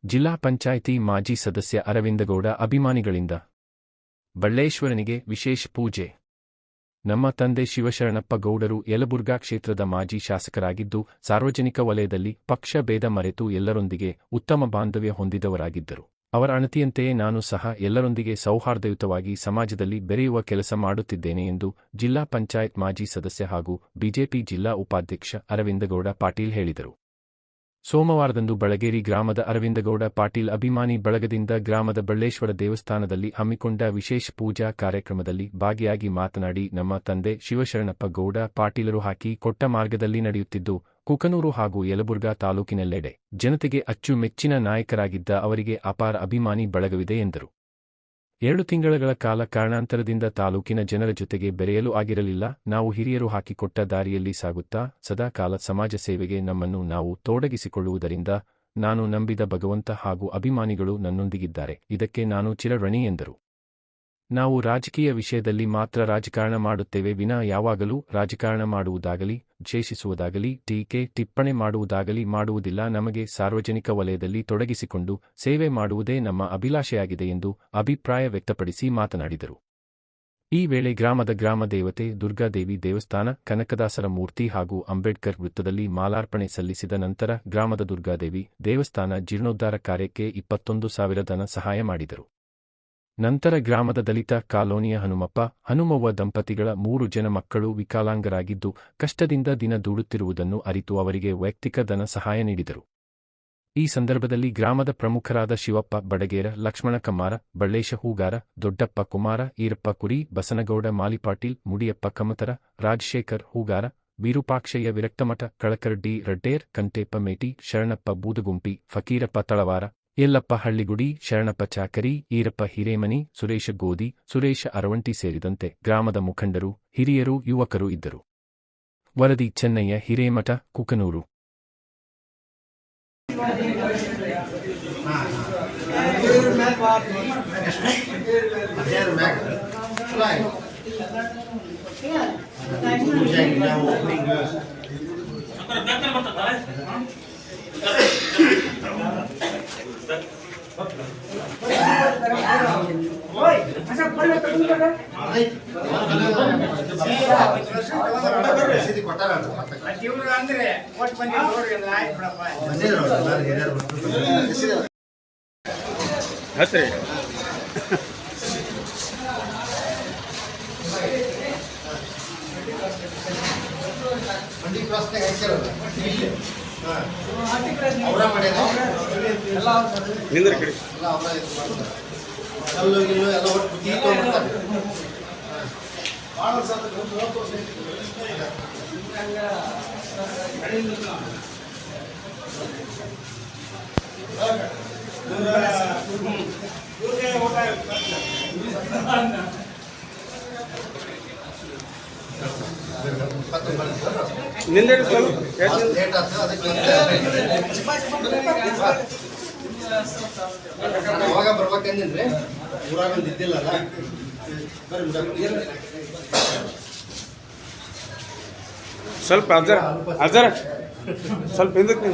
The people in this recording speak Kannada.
ಜಿಲ್ಲಾ ಪಂಚಾಯಿತಿ ಮಾಜಿ ಸದಸ್ಯ ಅರವಿಂದಗೌಡ ಅಭಿಮಾನಿಗಳಿಂದ ಬಳ್ಳೇಶ್ವರನಿಗೆ ವಿಶೇಷ ಪೂಜೆ. ನಮ್ಮ ತಂದೆ ಶಿವಶರಣಪ್ಪ ಗೌಡರು ಯಲಬುರ್ಗಾ ಕ್ಷೇತ್ರದ ಮಾಜಿ ಶಾಸಕರಾಗಿದ್ದು, ಸಾರ್ವಜನಿಕ ವಲಯದಲ್ಲಿ ಪಕ್ಷ ಭೇದ ಮರೆತು ಎಲ್ಲರೊಂದಿಗೆ ಉತ್ತಮ ಬಾಂಧವ್ಯ ಹೊಂದಿದವರಾಗಿದ್ದರು. ಅವರ ಅಣತಿಯಂತೆಯೇ ನಾನು ಸಹ ಎಲ್ಲರೊಂದಿಗೆ ಸೌಹಾರ್ದಯುತವಾಗಿ ಸಮಾಜದಲ್ಲಿ ಬೆರೆಯುವ ಕೆಲಸ ಮಾಡುತ್ತಿದ್ದೇನೆ ಎಂದು ಜಿಲ್ಲಾ ಪಂಚಾಯತ್ ಮಾಜಿ ಸದಸ್ಯ ಹಾಗೂ ಬಿಜೆಪಿ ಜಿಲ್ಲಾ ಉಪಾಧ್ಯಕ್ಷ ಅರವಿಂದಗೌಡ ಪಾಟೀಲ್ ಹೇಳಿದರು. ಸೋಮವಾರದಂದು ಬಳಗೇರಿ ಗ್ರಾಮದ ಅರವಿಂದಗೌಡ ಪಾಟೀಲ್ ಅಭಿಮಾನಿ ಬಳಗದಿಂದ ಗ್ರಾಮದ ಬಳ್ಳೇಶ್ವರ ದೇವಸ್ಥಾನದಲ್ಲಿ ಹಮ್ಮಿಕೊಂಡ ವಿಶೇಷ ಪೂಜಾ ಕಾರ್ಯಕ್ರಮದಲ್ಲಿ ಭಾಗಿಯಾಗಿ ಮಾತನಾಡಿ, ನಮ್ಮ ತಂದೆ ಶಿವಶರಣಪ್ಪ ಗೌಡ ಪಾಟೀಲರು ಹಾಕಿ ಕೊಟ್ಟ ಮಾರ್ಗದಲ್ಲಿ ನಡೆಯುತ್ತಿದ್ದು, ಕುಕನೂರು ಹಾಗೂ ಯಲಬುರ್ಗಾ ತಾಲೂಕಿನೆಲ್ಲೆಡೆ ಜನತೆಗೆ ಅಚ್ಚುಮೆಚ್ಚಿನ ನಾಯಕರಾಗಿದ್ದ ಅವರಿಗೆ ಅಪಾರ ಅಭಿಮಾನಿ ಬಳಗವಿದೆ ಎಂದರು. 2 ತಿಂಗಳ ಕಾಲ ಕಾರಣಾಂತರದಿಂದ ತಾಲೂಕಿನ ಜನರ ಜೊತೆಗೆ ಬೆರೆಯಲು ಆಗಿರಲಿಲ್ಲ. ನಾವು ಹಿರಿಯರು ಹಾಕಿಕೊಟ್ಟ ದಾರಿಯಲ್ಲಿ ಸಾಗುತ್ತಾ ಸದಾಕಾಲ ಸಮಾಜ ಸೇವೆಗೆ ನಮ್ಮನ್ನು ನಾವು ತೊಡಗಿಸಿಕೊಳ್ಳುವುದರಿಂದ ನಾನು ನಂಬಿದ ಭಗವಂತ ಹಾಗೂ ಅಭಿಮಾನಿಗಳು ನನ್ನೊಂದಿಗಿದ್ದಾರೆ. ಇದಕ್ಕೆ ನಾನು ಚಿರಋಣಿ ಎಂದರು. ನಾವು ರಾಜಕೀಯ ವಿಷಯದಲ್ಲಿ ಮಾತ್ರ ರಾಜಕಾರಣ ಮಾಡುತ್ತೇವೆ ವಿನಾ ಯಾವಾಗಲೂ ರಾಜಕಾರಣ ಮಾಡುವುದಾಗಲಿ, ದ್ವೇಷಿಸುವುದಾಗಲಿ, ಟೀಕೆ ಟಿಪ್ಪಣಿ ಮಾಡುವುದಾಗಲಿ ಮಾಡುವುದಿಲ್ಲ. ನಮಗೆ ಸಾರ್ವಜನಿಕ ವಲಯದಲ್ಲಿ ತೊಡಗಿಸಿಕೊಂಡು ಸೇವೆ ಮಾಡುವುದೇ ನಮ್ಮ ಅಭಿಲಾಷೆಯಾಗಿದೆ ಎಂದು ಅಭಿಪ್ರಾಯ ವ್ಯಕ್ತಪಡಿಸಿ ಮಾತನಾಡಿದರು. ಈ ವೇಳೆ ಗ್ರಾಮದ ಗ್ರಾಮ ದೇವತೆ ದುರ್ಗಾದೇವಿ ದೇವಸ್ಥಾನ, ಕನಕದಾಸರ ಮೂರ್ತಿ ಹಾಗೂ ಅಂಬೇಡ್ಕರ್ ವೃತ್ತದಲ್ಲಿ ಮಾಲಾರ್ಪಣೆ ಸಲ್ಲಿಸಿದ ನಂತರ ಗ್ರಾಮದ ದುರ್ಗಾದೇವಿ ದೇವಸ್ಥಾನ ಜೀರ್ಣೋದ್ಧಾರ ಕಾರ್ಯಕ್ಕೆ 21,000 ಧನ ಸಹಾಯ ಮಾಡಿದರು. ನಂತರ ಗ್ರಾಮದ ದಲಿತ ಕಾಲೋನಿಯ ಹನುಮಪ್ಪ, ಹನುಮವ್ವ ದಂಪತಿಗಳ 3 ಜನ ಮಕ್ಕಳು ವಿಕಲಾಂಗರಾಗಿದ್ದು ಕಷ್ಟದಿಂದ ದಿನ ದೂಡುತ್ತಿರುವುದನ್ನು ಅರಿತು ಅವರಿಗೆ ವೈಯಕ್ತಿಕ ಧನ ಸಹಾಯ ನೀಡಿದರು. ಈ ಸಂದರ್ಭದಲ್ಲಿ ಗ್ರಾಮದ ಪ್ರಮುಖರಾದ ಶಿವಪ್ಪ ಬಡಗೇರ, ಲಕ್ಷ್ಮಣ ಕಮ್ಮಾರ, ಬಳ್ಳೇಶ ಹೂಗಾರ, ದೊಡ್ಡಪ್ಪ ಕುಮಾರ, ಈರಪ್ಪ ಕುರಿ, ಬಸನಗೌಡ ಮಾಲಿಪಾಟೀಲ್, ಮುಡಿಯಪ್ಪ ಕಮತರ, ರಾಜಶೇಖರ್ ಹೂಗಾರ, ವಿರೂಪಾಕ್ಷಯ್ಯ ವಿರಕ್ತಮಠ, ಕಳಕರ್ ಡಿ ರಡ್ಡೇರ್, ಕಂಟೇಪ್ಪ ಮೇಟಿ, ಶರಣಪ್ಪ ಬೂದಗುಂಪಿ, ಫಕೀರಪ್ಪ ತಳವಾರ, ಯಲ್ಲಪ್ಪ ಹಳ್ಳಿಗುಡಿ, ಶರಣಪ್ಪ ಚಾಕರಿ, ಈರಪ್ಪ ಹಿರೇಮನಿ, ಸುರೇಶ ಗೋದಿ, ಸುರೇಶ ಅರವಂಟಿ ಸೇರಿದಂತೆ ಗ್ರಾಮದ ಮುಖಂಡರು, ಹಿರಿಯರು, ಯುವಕರು ಇದ್ದರು. ವರದಿ ಚೆನ್ನಯ್ಯ ಹಿರೇಮಠ, ಕುಕನೂರು. ನಿಂದ್ರ ಕಡೆ ನಿಂದೇಳಿ ಅವಾಗ ಬರ್ಬೇಕಂದ್ರೆ ಊರಾಗ ಇದ್ದಿಲ್ಲಲ್ಲ. ಸ್ವಲ್ಪ ಅಜರ ಸ್ವಲ್ಪ ಹಿಂದಕ್ಕೆ